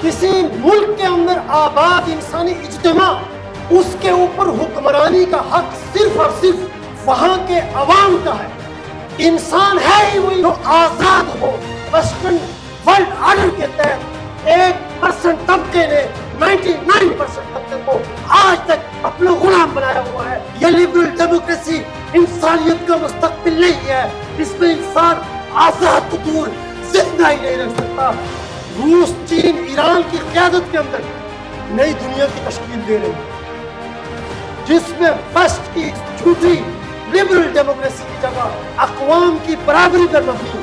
کسی ملک کے اندر آباد انسانی اجتماع، اس کے اوپر حکمرانی کا حق صرف اور صرف وہاں کے عوام کا ہے۔ انسان ہے ہی وہی جو آزاد ہو۔ ویسٹرن ورلڈ آرڈر کے تحت 1% طبقے نے 99% طبقے کو آج تک اپنا غلام بنایا ہوا ہے۔ یہ لبرل ڈیموکریسی انسانیت کا مستقبل نہیں ہے، اس میں انسان آزاد تو دور زندہ ہی نہیں رہ سکتا۔ روس، چین، ایران کی قیادت کے اندر نئی دنیا کی تشکیل دے رہی ہے، جس میں ویسٹ کی جھوٹی لبرل ڈیموکریسی کی جگہ اقوام کی برابری پر مبنی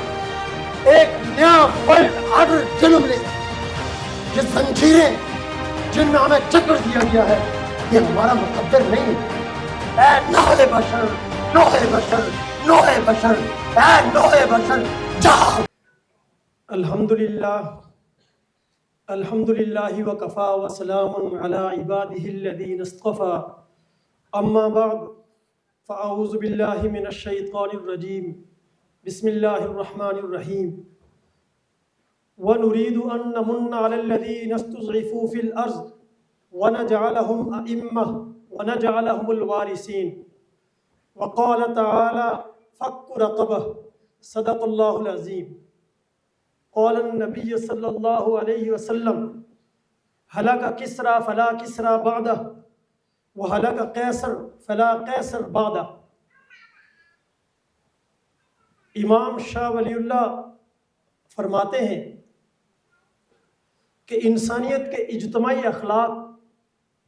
ایک نیا ورلڈ آرڈر جنم لے۔ یہ زنجیریں جن میں ہمیں جکڑ دیا گیا ہے، یہ ہمارا مقدر نہیں۔ اے نوح بشر، نوح بشر، نوح بشر، اے نوح بشر جاؤ۔ الحمدللہ الحمدللہ وکفا وسلام علی عبادہ الذین اصطفی، اما بعد فاعوذ باللہ من الشیطان الرجیم، بسم اللہ الرحمن الرحیم۔ وَنُرِيدُ أَن نَّمُنَّ عَلَى الَّذِينَ اسْتُضْعِفُوا فِي الْأَرْضِ وَنَجْعَلَهُمْ أَئِمَّةً وَنَجْعَلَهُمُ الْوَارِثِينَ۔ وقال تعالى فَكُّ رَقَبَةٍ صدق اللہ العظیم۔ قال النبی صلی اللہ علیہ وسلم هلك كسرى فلا كسرى بعده وهلك قیصر فلا قیصر بعده۔ امام شاہ ولی اللہ فرماتے ہیں کہ انسانیت کے اجتماعی اخلاق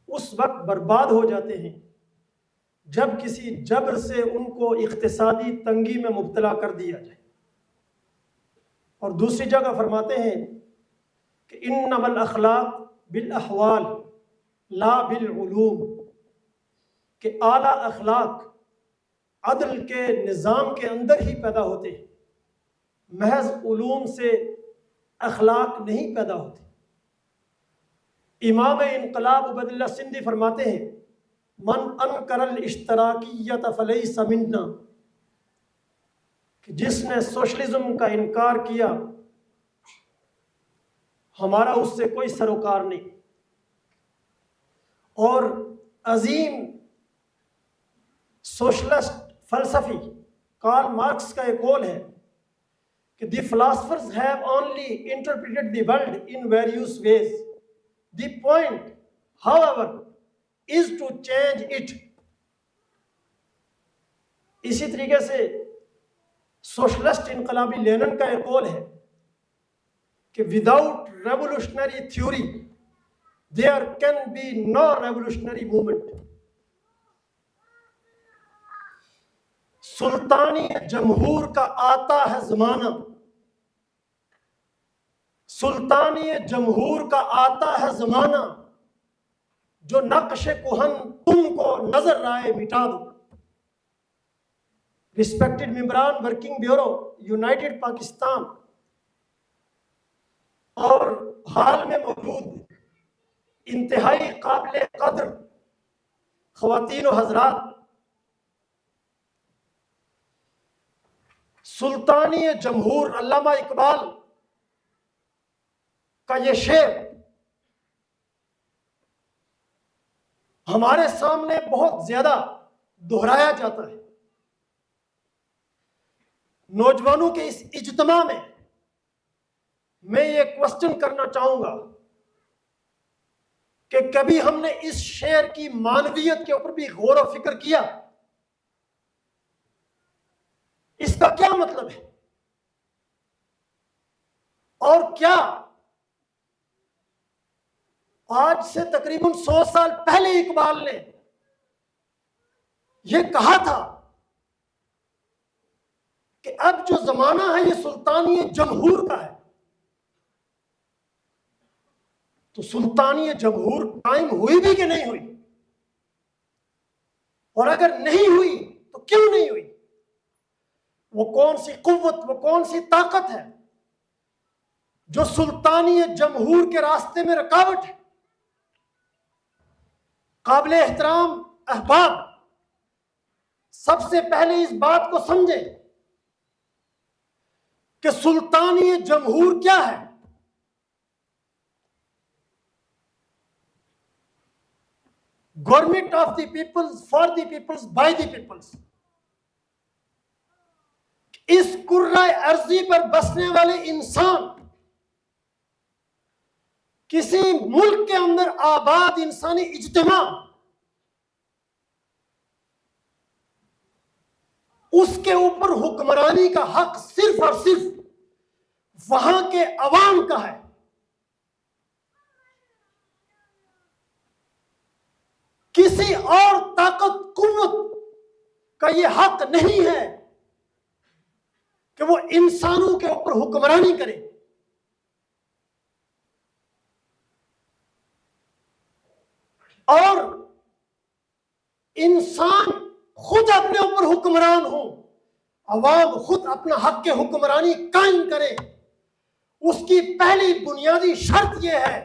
اس وقت برباد ہو جاتے ہیں جب کسی جبر سے ان کو اقتصادی تنگی میں مبتلا کر دیا جائے۔ اور دوسری جگہ فرماتے ہیں کہ انما الاخلاق بالاحوال لا بالعلوم، کہ اعلیٰ اخلاق عدل کے نظام کے اندر ہی پیدا ہوتے ہیں، محض علوم سے اخلاق نہیں پیدا ہوتے۔ امام انقلاب عبید اللہ سندھی فرماتے ہیں من انکر الاشتراکیت فلیس منا، کہ جس نے سوشلزم کا انکار کیا ہمارا اس سے کوئی سروکار نہیں۔ اور عظیم سوشلسٹ فلسفی کارل مارکس کا ایک قول ہے کہ the philosophers have only interpreted the world in various ways. The point, however, is to change it. اسی طریقے سے سوشلسٹ انقلابی لینن کا ایک قول ہے کہ without revolutionary theory there can be no revolutionary movement. سلطانی جمہور کا آتا ہے زمانہ، سلطانی جمہور کا آتا ہے زمانہ، جو نقش کہن تم کو نظر رائے مٹا دو۔ ریسپیکٹڈ ممبران ورکنگ بیورو یونائٹڈ پاکستان اور حال میں موجود انتہائی قابل قدر خواتین و حضرات، سلطانی جمہور علامہ اقبال کا یہ شعر ہمارے سامنے بہت زیادہ دہرایا جاتا ہے۔ نوجوانوں کے اس اجتماع میں یہ کوسچن کرنا چاہوں گا کہ کبھی ہم نے اس شعر کی معنویت کے اوپر بھی غور و فکر کیا؟ اس کا کیا مطلب ہے؟ اور کیا آج سے تقریباً 100 سال پہلے اقبال نے یہ کہا تھا کہ اب جو زمانہ ہے یہ سلطانی جمہور کا ہے، تو سلطانی جمہور قائم ہوئی بھی کہ نہیں ہوئی؟ اور اگر نہیں ہوئی تو کیوں نہیں ہوئی؟ وہ کون سی قوت، وہ کون سی طاقت ہے جو سلطانی جمہور کے راستے میں رکاوٹ ہے؟ قابل احترام احباب، سب سے پہلے اس بات کو سمجھیں کہ سلطانی جمہور کیا ہے۔ Government of the peoples, for the peoples, by the peoples. اس کرۂ ارضی پر بسنے والے انسان کسی ملک کے اندر آباد انسانی اجتماع اس کے اوپر حکمرانی کا حق صرف اور صرف وہاں کے عوام کا ہے. کسی اور طاقت قوت کا یہ حق نہیں ہے کہ وہ انسانوں کے اوپر حکمرانی کرے. اور انسان خود اپنے اوپر حکمران ہو، عوام خود اپنا حق کے حکمرانی قائم کرے. اس کی پہلی بنیادی شرط یہ ہے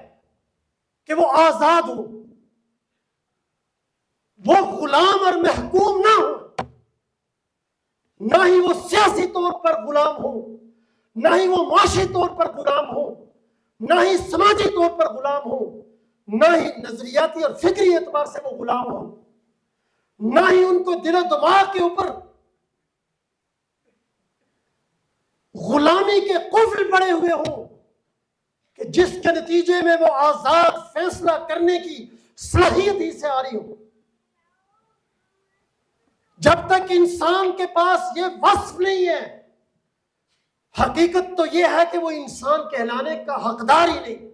کہ وہ آزاد ہو، وہ غلام اور محکوم نہ ہو. نہ ہی وہ سیاسی طور پر غلام ہو، نہ ہی وہ معاشی طور پر غلام ہو، نہ ہی سماجی طور پر غلام ہو، نہ ہی نظریاتی اور فکری اعتبار سے وہ غلام ہو، نہ ہی ان کو دل و دماغ کے اوپر غلامی کے قفل پڑے ہوئے ہوں کہ جس کے نتیجے میں وہ آزاد فیصلہ کرنے کی صلاحیت ہی سے آ رہی ہو. جب تک انسان کے پاس یہ وصف نہیں ہے، حقیقت تو یہ ہے کہ وہ انسان کہلانے کا حقدار ہی نہیں.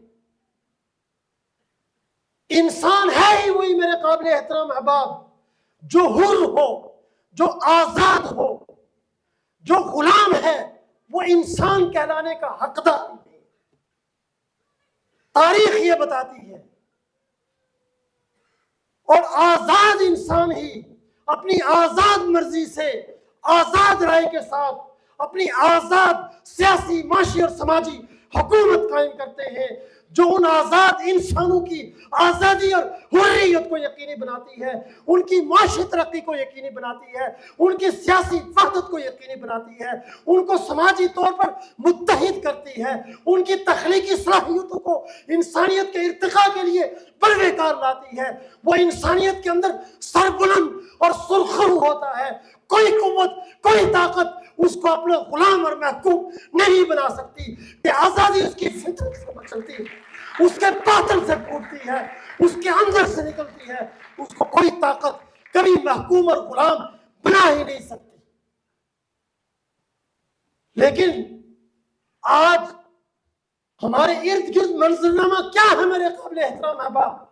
انسان ہے ہی وہی میرے قابل احترام احباب جو حر ہو، جو آزاد ہو. جو غلام ہے وہ انسان کہلانے کا حقدار نہیں. تاریخ یہ بتاتی ہے. اور آزاد انسان ہی اپنی آزاد مرضی سے، آزاد رائے کے ساتھ اپنی آزاد سیاسی، معاشی اور سماجی حکومت قائم کرتے ہیں، جو ان آزاد انسانوں کی آزادی اور حریت کو یقینی بناتی ہے، ان کی معاشی ترقی کو یقینی بناتی ہے، ان کی سیاسی وحدت کو یقینی بناتی ہے، ان کو سماجی طور پر متحد کرتی ہے، ان کی تخلیقی صلاحیتوں کو انسانیت کے ارتقاء کے لیے بروے کار لاتی ہے. وہ انسانیت کے اندر سربلند اور سرخرو ہوتا ہے. کوئی قوت، کوئی طاقت اس کو اپنا غلام اور محکوم نہیں بنا سکتی. کہ آزادی اس کی فطرت سے مچلتی ہے، اس کے باطن سے پھوٹتی ہے، اس کے اندر سے نکلتی ہے. اس کو کوئی طاقت کبھی محکوم اور غلام بنا ہی نہیں سکتی. لیکن آج ہمارے ارد گرد منظرنامہ کیا ہے میرے قابل احترام احباب؟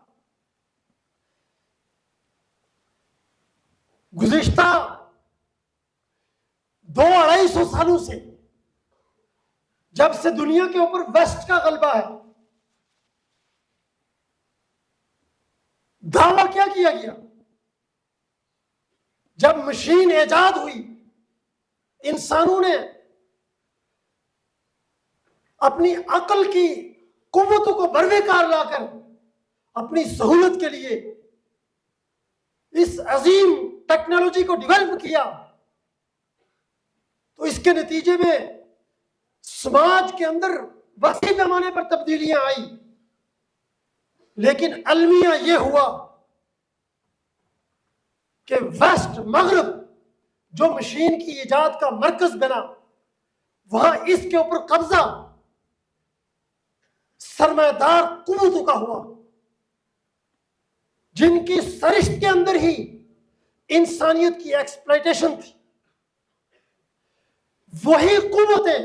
گزشتہ 200-250 سالوں سے جب سے دنیا کے اوپر ویسٹ کا غلبہ ہے، دعویٰ کیا کیا گیا؟ جب مشین ایجاد ہوئی، انسانوں نے اپنی عقل کی قوتوں کو بروے کار لا کر اپنی سہولت کے لیے اس عظیم ٹیکنالوجی کو ڈیولپ کیا، تو اس کے نتیجے میں سماج کے اندر وسیع پیمانے پر تبدیلیاں آئی. لیکن المیہ یہ ہوا کہ ویسٹ، مغرب، جو مشین کی ایجاد کا مرکز بنا، وہاں اس کے اوپر قبضہ سرمایہ دار قوتوں کا ہوا، جن کی سرشت کے اندر ہی انسانیت کی ایکسپلائٹیشن تھی. وہی قوتیں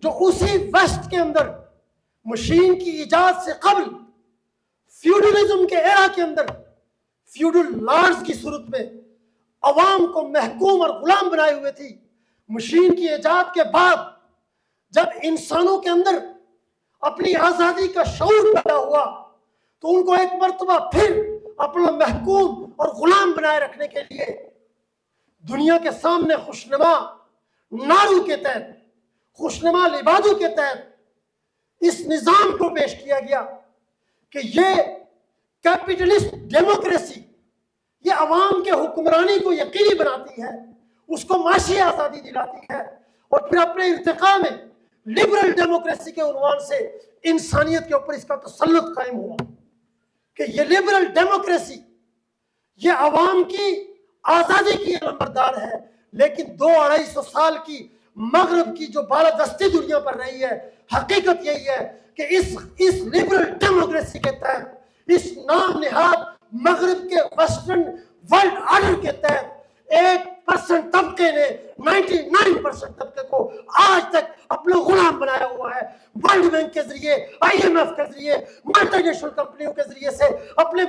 جو اسی ویسٹ کے اندر مشین کی ایجاد سے قبل فیوڈلزم کے ایرا کے اندر فیوڈل لارڈز کی صورت میں عوام کو محکوم اور غلام بنائے ہوئے تھی، مشین کی ایجاد کے بعد جب انسانوں کے اندر اپنی آزادی کا شعور پیدا ہوا تو ان کو ایک مرتبہ پھر اپنا محکوم اور غلام بنائے رکھنے کے لیے دنیا کے سامنے خوشنما نارو کے تحت، خوشنما لبادو کے تحت اس نظام کو پیش کیا گیا کہ یہ کیپٹلسٹ ڈیموکریسی، یہ عوام کے حکمرانی کو یقینی بناتی ہے، اس کو معاشی آزادی دلاتی ہے، اور پھر اپنے ارتقاء میں لبرل ڈیموکریسی کے عنوان سے انسانیت کے اوپر اس کا تسلط قائم ہوا. کہ یہ لبرل ڈیموکریسی یہ عوام کی آزادی کی علمبردار ہے، لیکن 200-250 سال کی مغرب کی جو بالادستی دنیا پر رہی ہے، حقیقت یہی ہے کہ اس لبرل ڈیموکریسی کے تحت، اس نام نہاد مغرب کے ویسٹرن ورلڈ آرڈر کے تحت 1% طبقے نے 99% طبقے کو آج تک اپنا غلام بنایا ہوا ہے، ورلڈ بینک کے ذریعے، IMF کے ذریعے، ملٹی نیشنل کمپنیوں کے ذریعے سے، اپنے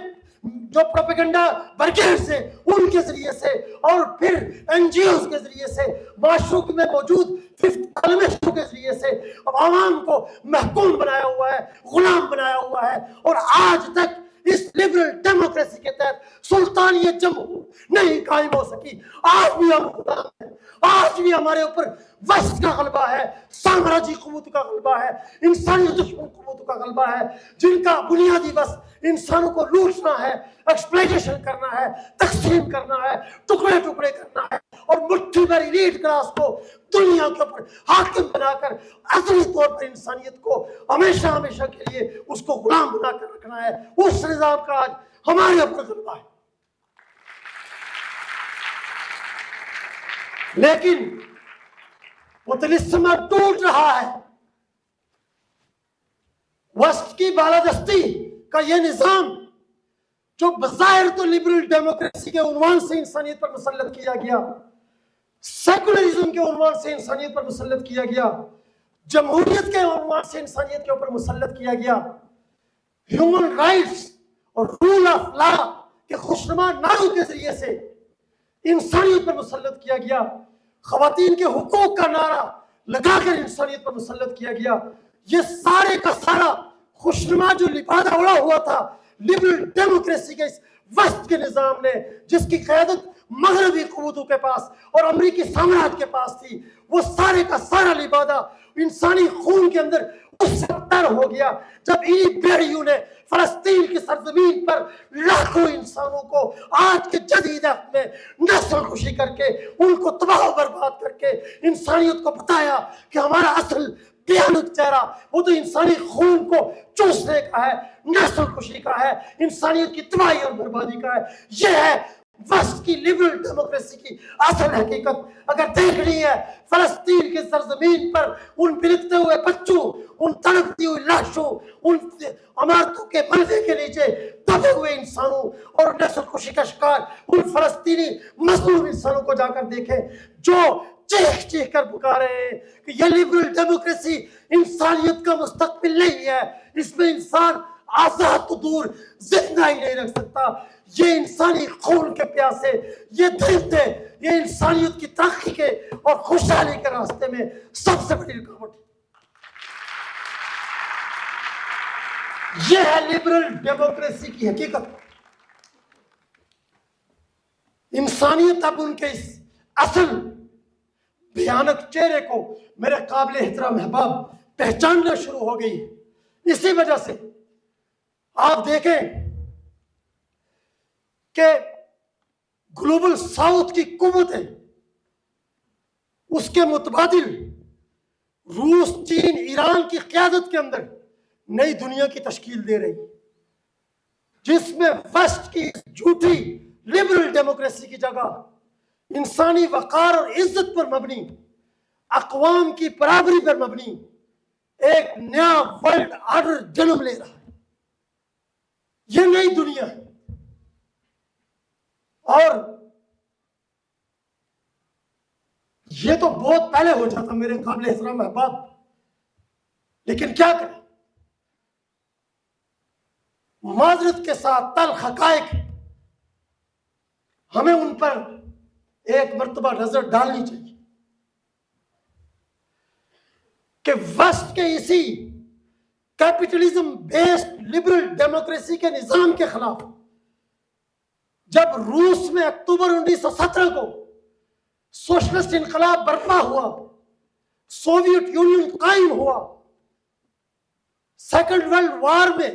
جو پروپیگنڈا برگیڈ سے ان کے ذریعے سے، اور پھر NGOs کے ذریعے سے، معاشروں میں موجود ففتھ کالمسٹوں کے ذریعے سے عوام کو محکوم بنایا ہوا ہے، غلام بنایا ہوا ہے، اور آج تک اس لبرل ڈیموکریسی کے تحت سلطانیت جمہور نہیں قائم ہو سکی۔ آج بھی ہم غلام ہیں، آج بھی ہمارے اوپر وسط کا غلبہ ہے، سامراجی قوت کا غلبہ ہے، انسانی دشمن قوت کا غلبہ ہے، جن کا بنیادی بس انسانوں کو لوٹنا ہے، ایکسپلائٹیشن کرنا ہے، تقسیم کرنا ہے، ٹکڑے ٹکڑے کرنا ہے، اور مٹھی بھر ایلیٹ کلاس کو دنیا کے اوپر حاکم بنا کر اصلی طور پر انسانیت کو ہمیشہ ہمیشہ کے لیے اس کو غلام بنا کر رکھنا ہے۔ اس نظام کا آج ہمارے اوپر غلبہ ہے، لیکن وہ طلسم ٹوٹ رہا ہے۔ وسط کی بالادستی کا یہ نظام جو بظاہر تو لبرل ڈیموکریسی کے عنوان سے انسانیت پر مسلط کیا گیا، سیکولرزم کے عنوان سے انسانیت پر مسلط کیا گیا، جمہوریت کے عنوان سے انسانیت کے اوپر مسلط کیا گیا، ہیومن رائٹس اور رول آف لا کے خوشنما نعروں کے ذریعے سے انسانیت پر مسلط کیا گیا، خواتین کے حقوق کا نعرہ لگا کر انسانیت پر مسلط کیا گیا۔ یہ سارے کا سارا خوشنما جو لبادہ اڑا ہوا تھا لبرل ڈیموکریسی کے اس وسط کے نظام نے، جس کی قیادت مغربی قوتوں کے پاس اور امریکی سامراج کے پاس تھی، وہ سارے کا سارا لبادہ انسانی خون کے اندر اس سے تر ہو گیا جب انہی بیڑیوں نے فلسطین کی سرزمین پر لاکھوں انسانوں کو آج کے جدید وقت میں نسل کشی کر کے، ان کو تباہ و برباد کر کے انسانیت کو بتایا کہ ہمارا اصل بھیانک چہرہ وہ تو انسانی خون کو چوسنے کا ہے، نسل کشی کا ہے، انسانیت کی تباہی اور بربادی کا ہے۔ یہ ہے وسط کی لبرل ڈیموکریسی کی اصل حقیقت۔ اگر دیکھنی ہے فلسطین کی سرزمین پر ان بلکتے ہوئے بچوں، ان تڑپتی ہوئی لاشوں، ان عمارتوں کے ملبے کے نیچے دبے ہوئے انسانوں اور نسل کشی کا شکار ان فلسطینی مظلوم انسانوں کو جا کر دیکھیں جو چیخ چیخ کر پکار رہے ہیں کہ یہ لبرل ڈیموکریسی انسانیت کا مستقبل نہیں ہے، اس میں انسان آزاد تو دور زندہ ہی نہیں رکھ سکتا، یہ انسانی خون کے پیاسے، یہ درندے، یہ انسانیت کی ترقی کے اور خوشحالی کے راستے میں سب سے بڑی رکاوٹ ہے۔ یہ ہے لبرل ڈیموکریسی کی حقیقت۔ انسانیت اب ان کے اس اصل بھیانک چہرے کو میرے قابل احترام احباب پہچاننا شروع ہو گئی ہے۔ اسی وجہ سے آپ دیکھیں کہ گلوبل ساؤتھ کی قوتیں اس کے متبادل روس، چین، ایران کی قیادت کے اندر نئی دنیا کی تشکیل دے رہی، جس میں ویسٹ کی جھوٹی لبرل ڈیموکریسی کی جگہ انسانی وقار اور عزت پر مبنی، اقوام کی برابری پر مبنی ایک نیا ورلڈ آرڈر جنم لے رہا ہے۔ یہ نئی دنیا ہے، اور یہ تو بہت پہلے ہو جاتا میرے قابل احترام احباب، لیکن کیا کریں، معذرت کے ساتھ تلخ حقائق ہمیں ان پر ایک مرتبہ نظر ڈالنی چاہیے کہ وسط کے اسی کیپٹلزم بیسڈ لبرل ڈیموکریسی کے نظام کے خلاف جب روس میں اکتوبر 1917 کو سوشلسٹ انقلاب برپا ہوا، سوویت یونین قائم ہوا، سیکنڈ ورلڈ وار میں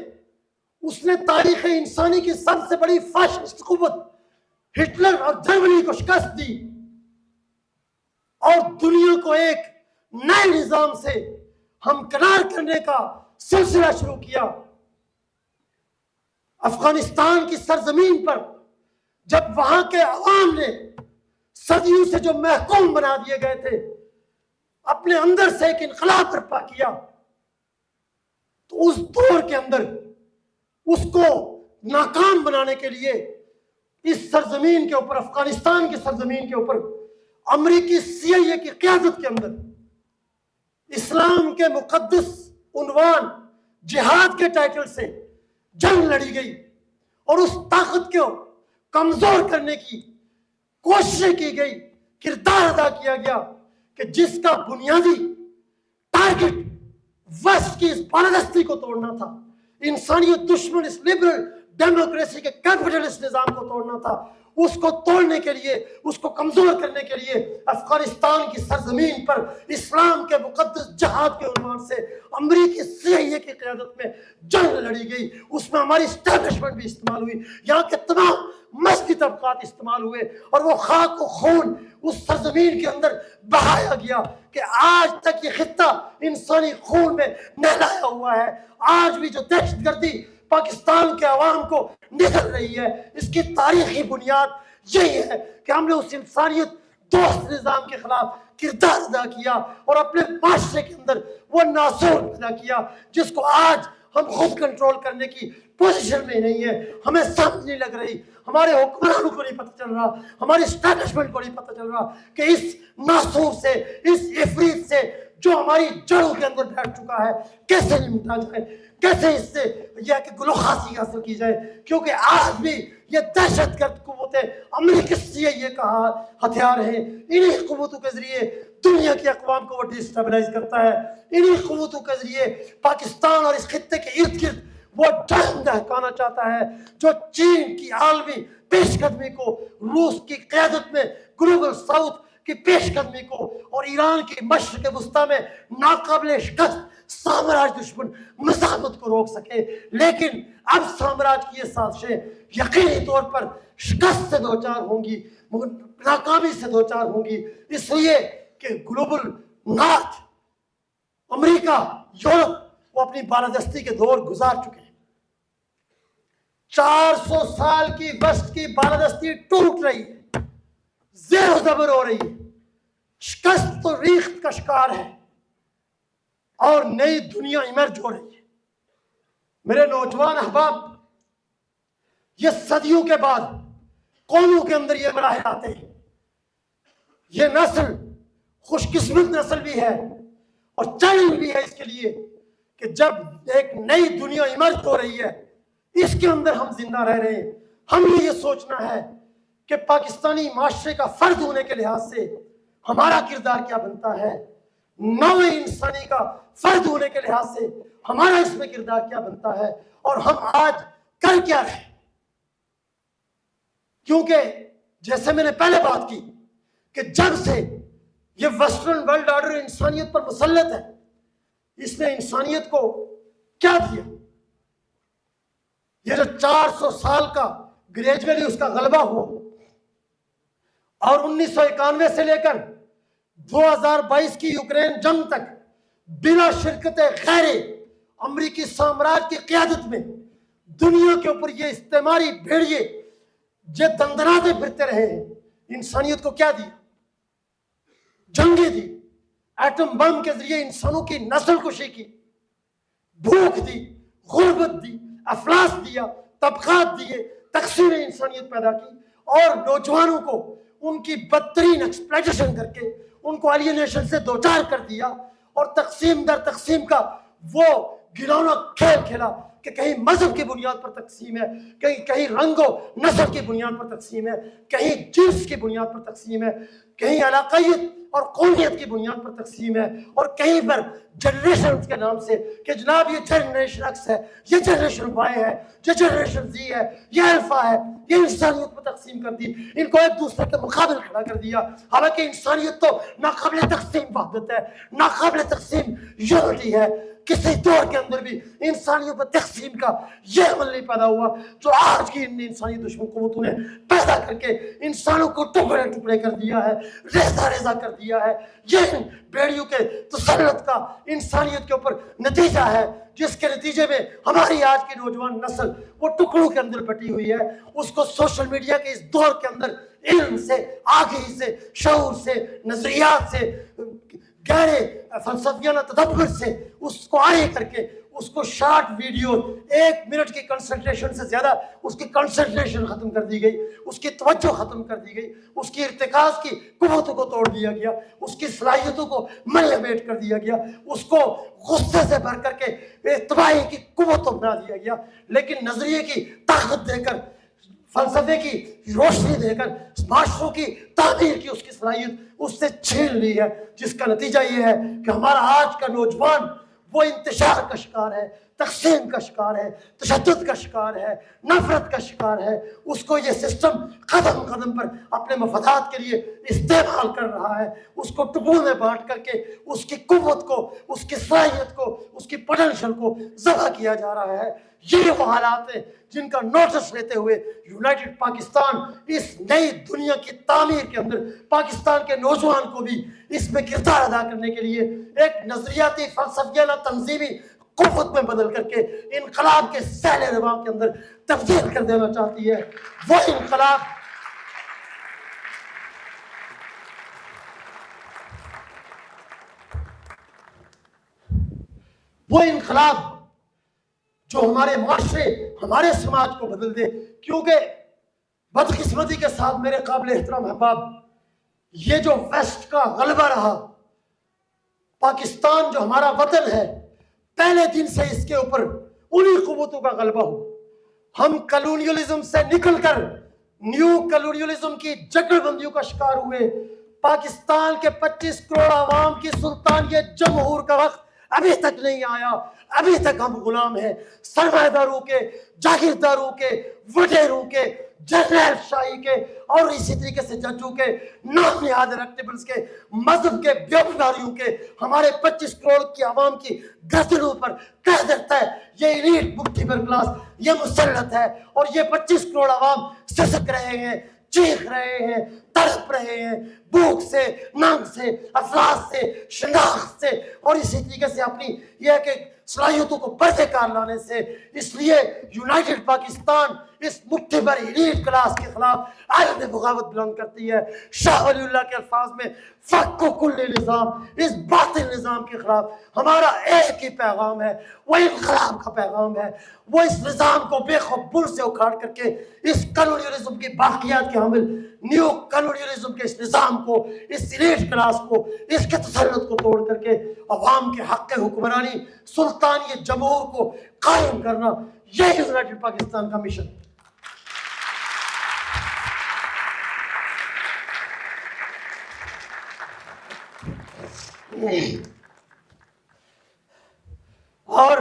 اس نے تاریخ انسانی کی سب سے بڑی فاشسٹ قوت ہٹلر اور جرمنی کو شکست دی اور دنیا کو ایک نئے نظام سے ہمکنار کرنے کا سلسلہ شروع کیا۔ افغانستان کی سرزمین پر جب وہاں کے عوام نے صدیوں سے جو محکوم بنا دیے گئے تھے اپنے اندر سے ایک انقلاب برپا کیا، تو اس دور کے اندر اس کو ناکام بنانے کے لیے اس سرزمین کے اوپر، افغانستان کی سرزمین کے اوپر، امریکی CIA کی قیادت کے اندر اسلام کے مقدس عنوان جہاد کے ٹائٹل سے جنگ لڑی گئی، اور اس طاقت کو کمزور کرنے کی کوششیں کی گئی، کردار ادا کیا گیا کہ جس کا بنیادی ٹارگٹ ویسٹ کی اس بالادستی کو توڑنا تھا، انسانیت دشمن اس لبرل ڈیموکریسی کے کیپٹلسٹ نظام کو توڑنا تھا۔ اس کو توڑنے کے لیے، اس کو کمزور کرنے کے لیے افغانستان کی سرزمین پر اسلام کے مقدس جہاد کے عنوان سے امریکی CIA کی قیادت میں جنگ لڑی گئی۔ اس میں ہماری اسٹیبلشمنٹ بھی استعمال ہوئی، یہاں کے تمام مذہبی طبقات استعمال ہوئے، اور وہ خاک و خون اس سرزمین کے اندر بہایا گیا کہ آج تک یہ خطہ انسانی خون میں نہلایا ہوا ہے۔ آج بھی جو دہشت گردی پاکستان کے عوام کو نکل رہی ہے، اس کی تاریخی بنیاد یہی ہے کہ ہم نے اس انسانیت دوست نظام کے خلاف کردار ادا کیا اور اپنے معاشرے کے اندر وہ ناسور پیدا کیا جس کو آج ہم خود کنٹرول کرنے کی پوزیشن میں نہیں ہے، ہمیں سمجھ نہیں لگ رہی، ہمارے حکمرانوں کو نہیں پتہ چل رہا، ہماری اسٹیبلشمنٹ کو نہیں پتہ چل رہا کہ اس ناسور سے، اس عفریت سے جو ہماری جڑوں کے اندر بیٹھ چکا ہے کیسے نمٹا جائے، کیسے اس سے یہ کہ گلوخاسی حاصل کی جائے، کیونکہ آج بھی یہ دہشت گرد قوتیں امریکی CIA کا ہتھیار ہیں۔ انہی قوتوں کے ذریعے دنیا کی اقوام کو وہ ڈیسٹیبلائز کرتا ہے، انہی قوتوں کے ذریعے پاکستان اور اس خطے کے ارد گرد وہ ڈرم دہکانا چاہتا ہے جو چین کی عالمی پیش قدمی کو، روس کی قیادت میں گلوبل ساؤتھ کی پیش قدمی کو، اور ایران کی مشرق وسطیٰ میں ناقابل شکست سامراج دشمن مزاحمت کو روک سکے۔ لیکن اب سامراج کی یہ سازشیں یقینی طور پر شکست سے دوچار ہوں گی، ناکامی سے دوچار ہوں گی، اس لیے کہ گلوبل نارتھ، امریکہ، یورپ، وہ اپنی بالادستی کے دور گزار چکے ہیں۔ 400 سال کی وسط کی بالادستی ٹوٹ رہی ہے، زیر و زبر ہو رہی ہے، شکست و ریخت کا شکار ہے، اور نئی دنیا ایمرج ہو رہی ہے۔ میرے نوجوان احباب، یہ صدیوں کے بعد قوموں کے اندر یہ مراحل آتے ہیں۔ یہ نسل خوش قسمت نسل بھی ہے اور چیلنج بھی ہے اس کے لیے کہ جب ایک نئی دنیا ایمرج ہو رہی ہے، اس کے اندر ہم زندہ رہ رہے ہیں، ہمیں یہ سوچنا ہے کہ پاکستانی معاشرے کا فرد ہونے کے لحاظ سے ہمارا کردار کیا بنتا ہے، نوع انسانی کا فرد ہونے کے لحاظ سے ہمارا اس میں کردار کیا بنتا ہے، اور ہم آج کر کیا رہے۔ کیونکہ جیسے میں نے پہلے بات کی کہ جب سے یہ ویسٹرن ورلڈ آرڈر انسانیت پر مسلط ہے، اس نے انسانیت کو کیا دیا؟ یہ جو 400 سال کا گریجولی اس کا غلبہ ہوا، اور 1991 سے لے کر 2022 کی یوکرین جنگ تک بلا شرکت غیر امریکی سامراج کی قیادت میں دنیا کے اوپر یہ استعماری بھیڑیے جو دندناتے پھرتے رہے ہیں، انسانیت کو کیا دیا؟ جنگیں دی، ایٹم بم کے ذریعے انسانوں کی نسل کشی کی، بھوک دی، غربت دی، افلاس دیا، طبقات دیے، تقسیم انسانیت پیدا کی، اور نوجوانوں کو ان کی بدترین ایکسپلائٹیشن کر کے ان کو الینیشن سے دوچار کر دیا، اور تقسیم در تقسیم کا وہ گھناؤنا کھیل کھیلا کہ کہیں مذہب کی بنیاد پر تقسیم ہے، کہیں رنگ و نسل کی بنیاد پر تقسیم ہے، کہیں جنس کی بنیاد پر تقسیم ہے، کہیں علاقائیت اور قومیت کی بنیاد پر تقسیم ہے، اور کہیں پر جنریشن کے نام سے کہ جناب یہ جنریشن ایکس ہے، یہ جنریشن وائی ہے، یہ جنریشن زی ہے، یہ الفا ہے، یہ انسانیت پر تقسیم کر دی، ان کو ایک دوسرے کے مقابل کھڑا کر دیا۔ حالانکہ انسانیت تو ناقابل تقسیم وحدت ہے، ناقابل تقسیم یونٹی ہے۔ کسی دور کے اندر بھی انسانیوں پر تقسیم کا یہ عمل نہیں پیدا ہوا جو آج کی ان انسانی دشمن قوتوں نے پیدا کر کے انسانوں کو ٹکڑے ٹکڑے کر دیا ہے۔ ریزہ ریزہ کر دیا ہے. یہ ان بیڑیوں کے تسلط کا انسانیت کے اوپر نتیجہ ہے، جس کے نتیجے میں ہماری آج کی نوجوان نسل وہ ٹکڑوں کے اندر بٹی ہوئی ہے. اس کو سوشل میڈیا کے اس دور کے اندر علم سے، آگہی سے، شعور سے، نظریات سے، گہرے فلسفیانہ تدبر سے اس کو آگے کر کے اس کو شارٹ ویڈیو 1 منٹ کی کنسنٹریشن سے زیادہ اس کی کنسنٹریشن ختم کر دی گئی، اس کی توجہ ختم کر دی گئی، اس کی ارتکاز کی قوتوں کو توڑ دیا گیا، اس کی صلاحیتوں کو ملیمیٹ کر دیا گیا، اس کو غصے سے بھر کر کے تباہی کی قوتوں بنا دیا گیا. لیکن نظریے کی طاقت دے کر، فلسفے کی روشنی دے کر معاشروں کی تعمیر کی اس کی صلاحیت اس سے چھین لی ہے، جس کا نتیجہ یہ ہے کہ ہمارا آج کا نوجوان وہ انتشار کا شکار ہے، تقسیم کا شکار ہے، تشدد کا شکار ہے، نفرت کا شکار ہے. اس کو یہ سسٹم قدم قدم پر اپنے مفادات کے لیے استعمال کر رہا ہے. اس کو ٹکڑوں میں بانٹ کر کے اس کی قوت کو، اس کی صلاحیت کو، اس کی پوٹینشل کو ذبح کیا جا رہا ہے. یہ وہ حالات ہیں جن کا نوٹس لیتے ہوئے یونائٹڈ پاکستان اس نئی دنیا کی تعمیر کے اندر پاکستان کے نوجوان کو بھی اس میں کردار ادا کرنے کے لیے ایک نظریاتی فلسفیانہ تنظیمی قوت میں بدل کر کے انقلاب کے سیل رواں کے اندر تبدیل کر دینا چاہتی ہے. وہ انقلاب جو ہمارے معاشرے، ہمارے سماج کو بدل دے. کیونکہ بدقسمتی کے ساتھ میرے قابل احترام احباب، یہ جو ویسٹ کا غلبہ رہا، پاکستان جو ہمارا وطن ہے، پہلے دن سے اس کے اوپر انہی قوتوں کا غلبہ ہو. ہم کلونیلزم سے نکل کر نیو کلونیلزم کی جکڑ بندیوں کا شکار ہوئے. پاکستان کے 25 کروڑ عوام کی سلطانیت جمہور کا وقت ابھی تک نہیں آیا. ابھی تک ہم غلام ہیں سرمایہ داروں کے، جاگیرداروں کے، وڈیروں کے، جرنیل شاہی کے، اور اسی طریقے سے ججوں کے، نام نہاد ریکٹیبلز کے، مذہب کے بیوقاریوں کے. ہمارے 25 کروڑ کی عوام کی گردنوں پر کہہ دیتا ہے یہ ایلیٹ مٹھی بھر کلاس یہ مسلط ہے، اور یہ 25 کروڑ عوام سسک رہے ہیں، چیخ رہے ہیں، تڑپ رہے ہیں، بھوک سے، ننگ سے، افلاس سے، شناخت سے، اور اسی طریقے سے اپنی یہ کہ صلاحیتوں کو پردے کار لانے سے. اس لیے یونائٹڈ پاکستان اس مٹھی بھر ایلیٹ کلاس کے خلاف عالم بغاوت بلند کرتی ہے. شاہ ولی اللہ کے الفاظ میں فق و کل نظام، اس باطل نظام کے خلاف ہمارا ایک ہی پیغام ہے، وہ انقلاب کا پیغام ہے. وہ اس نظام کو بے خبر سے اکھاڑ کر کے اس کلونیلزم کی باقیات کے حامل نیو کلونیلزم کے اس نظام کو، اس ایلیٹ کلاس کو، اس کے تسلط کو توڑ کر کے عوام کے حق حکمرانی، سلطانی جمہور کو قائم کرنا، یہ یونائٹڈ پاکستان کا مشن. اور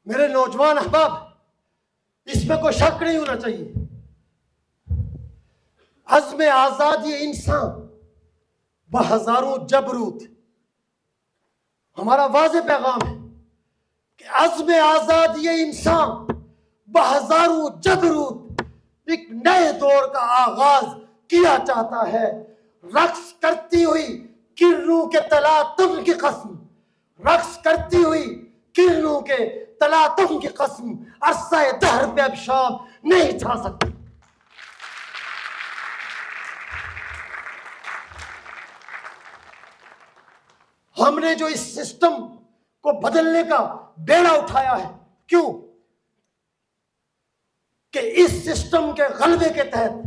میرے نوجوان احباب، اس میں کوئی شک نہیں ہونا چاہیے، عزم آزادی انسان بہزاروں جبروت. ہمارا واضح پیغام ہے کہ عزم آزادی انسان بہزاروں جبروت ایک نئے دور کا آغاز کیا چاہتا ہے. رقص کرتی ہوئی کرنوں کے تلاطم کی قسم، رقص کرتی ہوئی کرنوں کے تلاطم کی قسم عرصہ دہر پہ اب شام نہیں چھا سکتی. ہم نے جو اس سسٹم کو بدلنے کا بیڑا اٹھایا ہے، کیوں کہ اس سسٹم کے غلبے کے تحت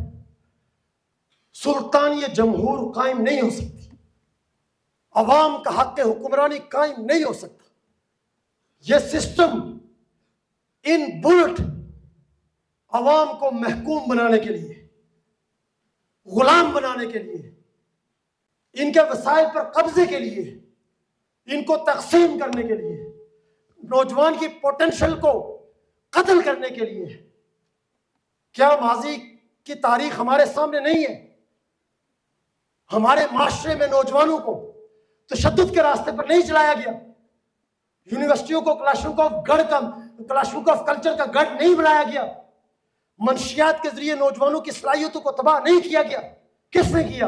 سلطانی جمہور قائم نہیں ہو سکتی، عوام کا حق حکمرانی قائم نہیں ہو سکتا. یہ سسٹم ان بلٹ عوام کو محکوم بنانے کے لیے، غلام بنانے کے لیے، ان کے وسائل پر قبضے کے لیے، ان کو تقسیم کرنے کے لیے، نوجوان کی پوٹینشل کو قتل کرنے کے لیے. کیا ماضی کی تاریخ ہمارے سامنے نہیں ہے؟ ہمارے معاشرے میں نوجوانوں کو تشدد کے راستے پر نہیں چلایا گیا، یونیورسٹیوں کو کلاشنکوف کلچر کا گڑھ نہیں بنایا گیا، منشیات کے ذریعے نوجوانوں کی صلاحیتوں کو تباہ نہیں کیا گیا. کس نے کیا؟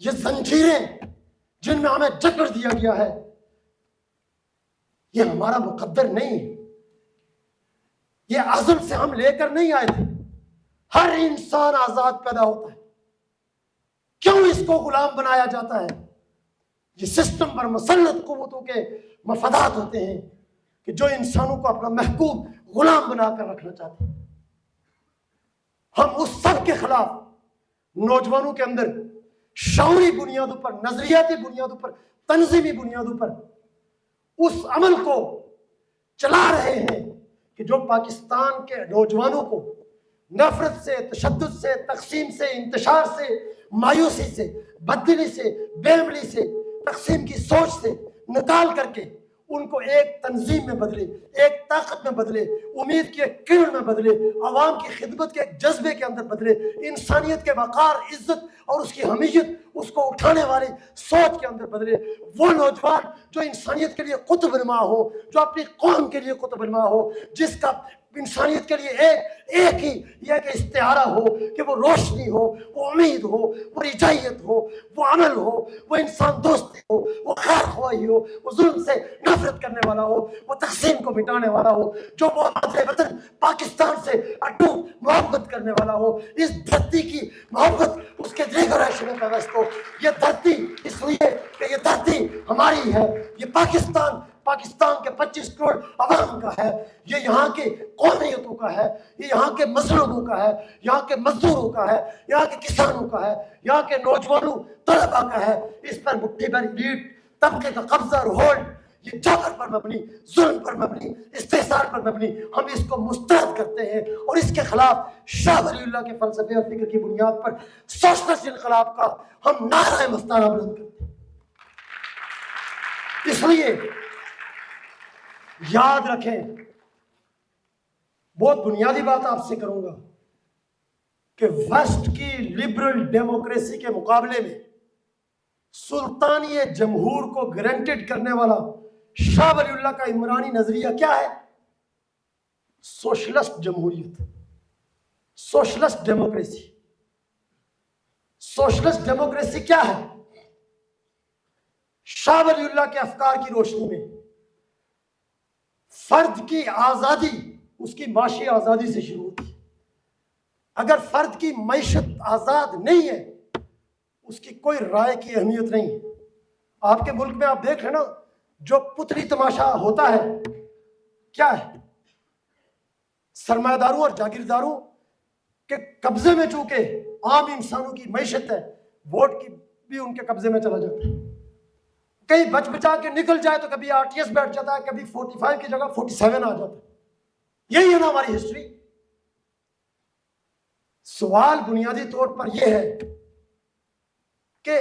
یہ زنجیریں جن میں ہمیں جکڑ دیا گیا ہے، یہ ہمارا مقدر نہیں ہے، یہ ازل سے ہم لے کر نہیں آئے تھے۔ ہر انسان آزاد پیدا ہوتا ہے، کیوں اس کو غلام بنایا جاتا ہے؟ یہ سسٹم پر مسلط قوتوں کے مفادات ہوتے ہیں کہ جو انسانوں کو اپنا محکوم غلام بنا کر رکھنا چاہتے ہیں۔ ہم اس سب کے خلاف نوجوانوں کے اندر شعوری بنیادوں پر، نظریاتی بنیادوں پر، تنظیمی بنیادوں پر اس عمل کو چلا رہے ہیں کہ جو پاکستان کے نوجوانوں کو نفرت سے، تشدد سے، تقسیم سے، انتشار سے، مایوسی سے، بددلی سے، بے عملی سے، تقسیم کی سوچ سے نکال کر کے ان کو ایک تنظیم میں بدلے، ایک طاقت میں بدلے، امید کی ایک کرن میں بدلے، عوام کی خدمت کے ایک جذبے کے اندر بدلے، انسانیت کے وقار، عزت اور اس کی حمیت، اس کو اٹھانے والی سوچ کے اندر بدلے۔ وہ نوجوان جو انسانیت کے لیے قطب نما ہو، جو اپنی قوم کے لیے قطب نما ہو، جس کا انسانیت کے لیے ایک ہی یہ کہ استعارہ ہو کہ وہ روشنی ہو، وہ امید ہو، وہ رجائیت ہو، وہ عمل ہو، وہ انسان دوستی ہو، وہ خیر خواہی ہو، وہ ظلم سے نفرت کرنے والا ہو، وہ تقسیم کو مٹانے والا ہو، جو وہ مادر وطن پاکستان سے اٹوٹ محبت کرنے والا ہو، اس دھرتی کی محبت اس کے دیگر عشروں کا وسط ہو۔ یہ دھرتی اس لیے کہ یہ دھرتی ہماری ہے، یہ پاکستان کے 25 کروڑ عوام کا ہے، یہ یہاں کے قومیتوں کا ہے، یہ یہاں کے مظلوموں کا ہے، یہاں کے مزدوروں کا ہے، یہاں کے کسانوں کا ہے، یہاں کے نوجوانوں طلباء کا ہے۔ اس پر مٹھی بھر ایٹ طبقے کا قبضہ اور ہولڈ، یہ جبر پر مبنی، ظلم پر مبنی، استحصال پر مبنی، ہم اس کو مسترد کرتے ہیں اور اس کے خلاف شاہ ولی اللہ کے فلسفے اور فکر کی بنیاد پر سوشلسٹ انقلاب کا ہم نعرہ مستانہ بلند کرتے ہیں۔ اس لیے یاد رکھیں، بہت بنیادی بات آپ سے کروں گا کہ ویسٹ کی لبرل ڈیموکریسی کے مقابلے میں سلطانی جمہور کو گارنٹیڈ کرنے والا شاہ ولی اللہ کا عمرانی نظریہ کیا ہے؟ سوشلسٹ جمہوریت، سوشلسٹ ڈیموکریسی۔ سوشلسٹ ڈیموکریسی کیا ہے؟ شاہ ولی اللہ کے افکار کی روشنی میں فرد کی آزادی اس کی معاشی آزادی سے شروع ہوتی ہے۔ اگر فرد کی معیشت آزاد نہیں ہے، اس کی کوئی رائے کی اہمیت نہیں ہے۔ آپ کے ملک میں آپ دیکھ رہے نا، جو پتلی تماشا ہوتا ہے کیا ہے؟ سرمایہ داروں اور جاگیرداروں کے قبضے میں چونکہ عام انسانوں کی معیشت ہے، ووٹ کی بھی ان کے قبضے میں چلا جاتا ہے۔ کہیں بچ بچا کے نکل جائے تو کبھی RTS بیٹھ جاتا ہے، کبھی 45 کی جگہ 47 آ جاتا ہے۔ یہی ہے نا ہماری ہسٹری۔ سوال بنیادی طور پر یہ ہے کہ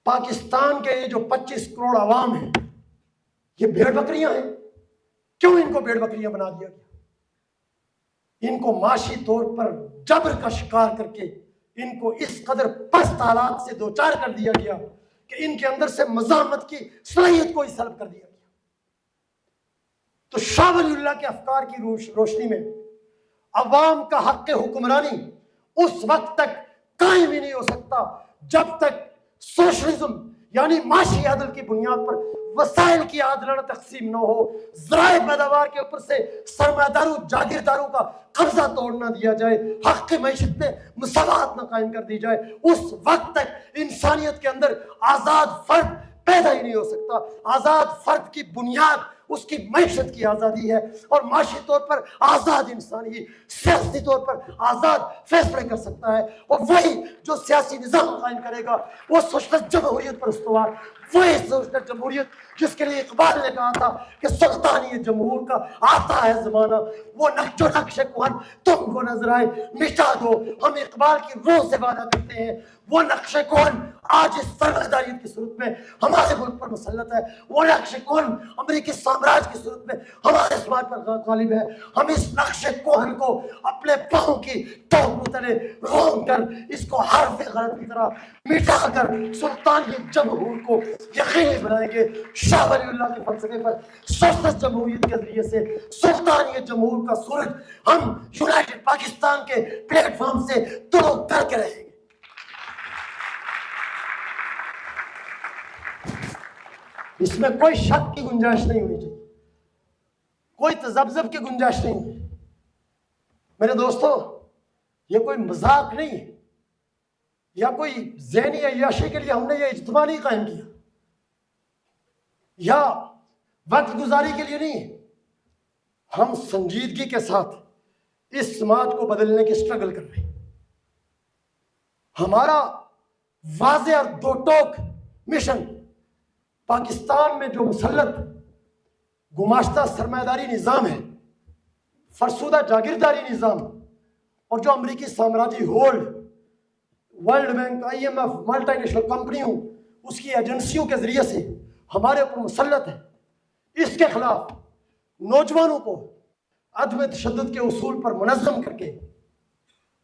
پاکستان کے یہ جو 25 کروڑ عوام ہیں، یہ بھیڑ بکریاں ہیں۔ کیوں ان کو بھیڑ بکریاں بنا دیا گیا؟ ان کو معاشی طور پر جبر کا شکار کر کے ان کو اس قدر پست حالات سے دوچار کر دیا گیا کہ ان کے اندر سے مزاحمت کی صلاحیت کو ہی سلب کر دیا گیا۔ تو شاہ ولی اللہ کے افکار کی روشنی میں عوام کا حق حکمرانی اس وقت تک قائم ہی نہیں ہو سکتا جب تک سوشلزم یعنی معاشی عدل کی بنیاد پر وسائل کی عادلانہ تقسیم نہ ہو، ذرائع پیداوار کے اوپر سے سرمایہ داروں جاگیرداروں کا قبضہ توڑ نہ دیا جائے، حق کی معیشت میں مساوات نہ قائم کر دی جائے، اس وقت تک انسانیت کے اندر آزاد فرد پیدا ہی نہیں ہو سکتا۔ آزاد فرد کی بنیاد اس کی معیشت کی آزادی ہے، اور معاشی طور پر آزاد انسان ہی سیاسی طور پر آزاد فیصلے کر سکتا ہے، اور وہی جو سیاسی نظام قائم کرے گا وہ سوشلسٹ جمہوریت پر استوار، وہی سوشلسٹ جمہوریت جس کے لیے اقبال نے کہا تھا کہ سلطانی جمہور کا آتا ہے زمانہ، وہ جو نقش کہن تم کو نظر آئے مٹا دو۔ ہم اقبال کی روح سے وعدہ کرتے ہیں، وہ نقش کہن آج اس سرمایہداریت کی صورت میں ہمارے ملک پر مسلط ہے، وہ نقش کہن امریکی سامراج کی صورت میں ہمارے سماج پر غالب ہے۔ ہم اس نقش کہن کو اپنے پاؤں کی ٹوکروں تلے رون کر اس کو حرف غلط کی طرح مٹا کر سلطانی جمہور کو یقینی بنائیں گے۔ شاہ ولی اللہ کے فلسفے پر سوشلسٹ جمہوریت کے ذریعے سے سلطانی جمہور کا سورج ہم یونائٹڈ پاکستان کے پلیٹ فارم سے طلوع کر کے رہیں گے۔ اس میں کوئی شک کی گنجائش نہیں ہونی چاہیے، کوئی تذبذب کی گنجائش نہیں ہے۔ میرے دوستو، یہ کوئی مذاق نہیں ہے یا کوئی ذہنی عیاشی کے لیے ہم نے یہ اجتماع نہیں قائم کیا یا وقت گزاری کے لیے نہیں ہے۔ ہم سنجیدگی کے ساتھ اس سماج کو بدلنے کی سٹرگل کر رہے ہیں۔ ہمارا واضح اور دو ٹوک مشن پاکستان میں جو مسلط گماشتہ سرمایہ داری نظام ہے، فرسودہ جاگیرداری نظام، اور جو امریکی سامراجی hold, world bank, I M F, multi national کمپنیوں، اس کی ایجنسیوں کے ذریعے سے ہمارے اوپر مسلط ہے، اس کے خلاف نوجوانوں کو عدم تشدد کے اصول پر منظم کر کے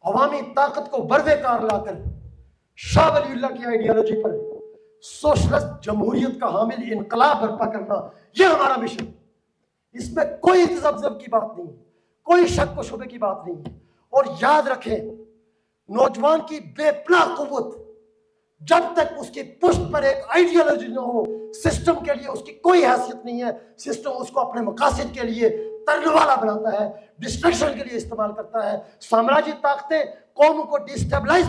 عوامی طاقت کو بروے کار لا کر شاہ ولی اللہ کی آئیڈیالوجی پر سوشلسٹ جمہوریت کا حامل انقلاب برپا کرنا، یہ ہمارا مشن۔ اس میں کوئی تذبذب کی بات نہیں، کوئی شک و شبے کی بات نہیں ہے۔ اور یاد رکھیں، نوجوان کی بے پناہ قوت، جب تک اس کی پشت پر ایک آئیڈیالوجی نہ ہو، سسٹم کے لیے اس کی کوئی حیثیت نہیں ہے۔ سسٹم اس کو اپنے مقاصد کے لیے ترنے والا بناتا ہے، ڈسٹریکشن کے لیے استعمال کرتا ہے۔ سامراجی طاقتیں قوم کو ڈسٹیبلائز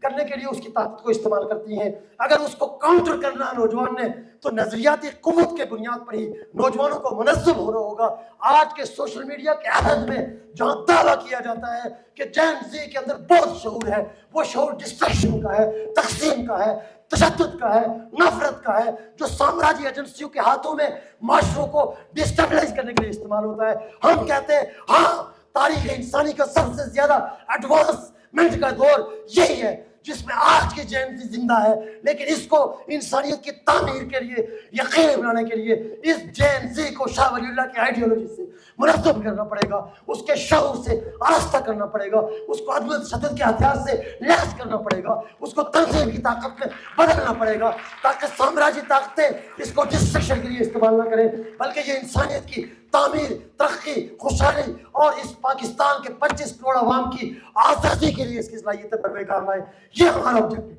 کرنے کے لیے اس کی طاقت کو استعمال کرتی ہیں۔ اگر اس کو کاؤنٹر کرنا ہے نوجوان نے، تو نظریاتی قوت کے بنیاد پر ہی نوجوانوں کو منظم ہونا ہوگا۔ آج کے سوشل میڈیا کے عہد میں جہاں دعویٰ کیا جاتا ہے کہ جین زی کے اندر بہت شعور ہے، وہ شعور ڈسٹریکشن کا ہے، تقسیم کا ہے، تشدد کا ہے، نفرت کا ہے، جو سامراجی ایجنسیوں کے ہاتھوں میں معاشروں کو ڈسٹیبلائز کرنے کے لیے استعمال ہوتا ہے۔ ہم کہتے ہیں ہاں، تاریخ انسانی کا سب سے زیادہ ایڈوانسمنٹ کا دور یہی ہے جس میں آج کی جین زی زندہ ہے، لیکن اس کو انسانیت کی تعمیر کے لیے یقین بنانے کے لیے اس جین زی کو شاہ ولی اللہ کی آئیڈیالوجی سے منظم کرنا پڑے گا، اس کے شعور سے آراستہ کرنا پڑے گا، اس کو عدم تشدد کے ہتھیار سے لیس کرنا پڑے گا، اس کو تنظیم کی طاقت میں بدلنا پڑے گا، تاکہ سامراجی طاقتیں اس کو ڈسٹرکشن کے لیے استعمال نہ کریں، بلکہ یہ انسانیت کی تعمیر، ترقی، خوشحالی اور اس پاکستان کے 25 کروڑ عوام کی آزادی کے لیے اس کی صلاحیتیں بروے کار لائیں۔ یہ ہمارا آبجیکٹو ہے۔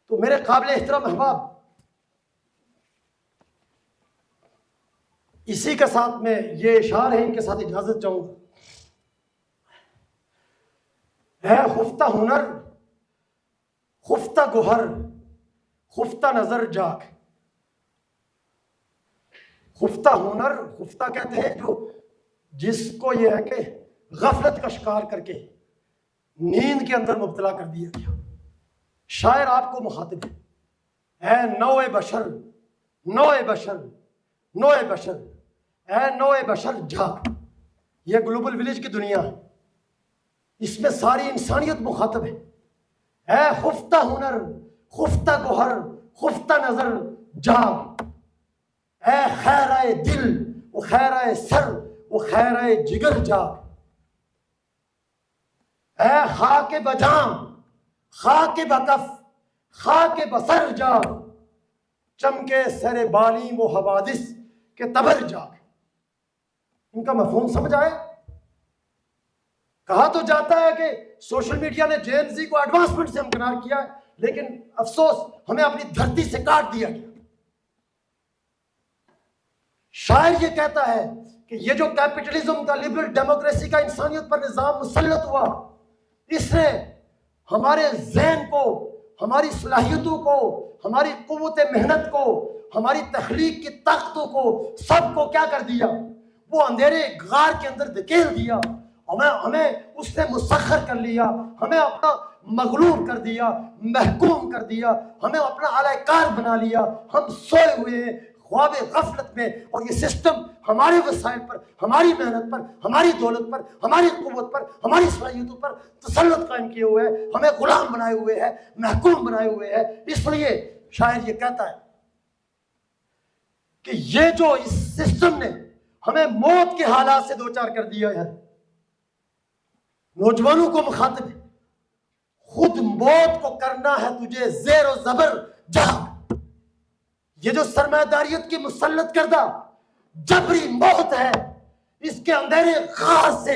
تو میرے قابل احترام احباب، اسی کے ساتھ میں یہ اشعار ہے، ان کے ساتھ اجازت چاہوں گا۔ ہے خفتہ ہنر، خفتہ گوہر، خفتہ نظر جاگ۔ خفتہ ہنر، خفتہ کہتے ہیں جس کو یہ ہے کہ غفلت کا شکار کر کے نیند کے اندر مبتلا کر دیا گیا۔ شاعر آپ کو مخاطب ہے، اے نوع بشر، نوع بشر، نوع بشر، اے نوع بشر جاگ۔ یہ گلوبل ولیج کی دنیا ہے، اس میں ساری انسانیت مخاطب ہے۔ اے خفتہ ہنر، خفتہ گوہر، خفتہ نظر جاگ، اے خیرائے دل و خیرائے سر و خیرائے جگر جاگ، اے خاک بجام، خاک بکف، خاک بسر جاگ، چمکے سر بالیم و حوادث کے تبر جاگ۔ ان کا مفہوم سمجھ آئے؟ کہا تو جاتا ہے کہ سوشل میڈیا نے جین زی کو ایڈوانسمنٹ سے ہمکنار کیا ہے، لیکن افسوس ہمیں اپنی دھرتی سے کاٹ دیا گیا۔ شاعر یہ کہتا ہے کہ یہ جو کیپٹلزم کا، لبرل ڈیموکریسی کا انسانیت پر نظام مسلط ہوا، اس نے ہمارے ذہن کو، ہماری صلاحیتوں کو، ہماری قوت محنت کو، ہماری تخلیق کی طاقتوں کو، سب کو کیا کر دیا؟ وہ اندھیرے غار کے اندر دھکیل دیا۔ ہمیں اس نے مسخر کر لیا، ہمیں اپنا مغلوب کر دیا، محکوم کر دیا، ہمیں اپنا اعلی کار بنا لیا۔ ہم سوئے ہوئے ہیں خواب غفلت میں، اور یہ سسٹم ہمارے وسائل پر، ہماری محنت پر، ہماری دولت پر، ہماری قوت پر، ہماری صلاحیتوں پر تسلط قائم کیے ہوئے ہے، ہمیں غلام بنائے ہوئے ہے، محکوم بنائے ہوئے ہے۔ اس لیے شاعر یہ کہتا ہے کہ یہ جو اس سسٹم نے ہمیں موت کے حالات سے دوچار کر دیا ہے، نوجوانوں کو مخاطب ہے، خود موت کو کرنا ہے تجھے زیر و زبر جاگ۔ یہ جو سرمایہ داریت کی مسلط کردہ جبری موت ہے، اس کے اندھیرے غار سے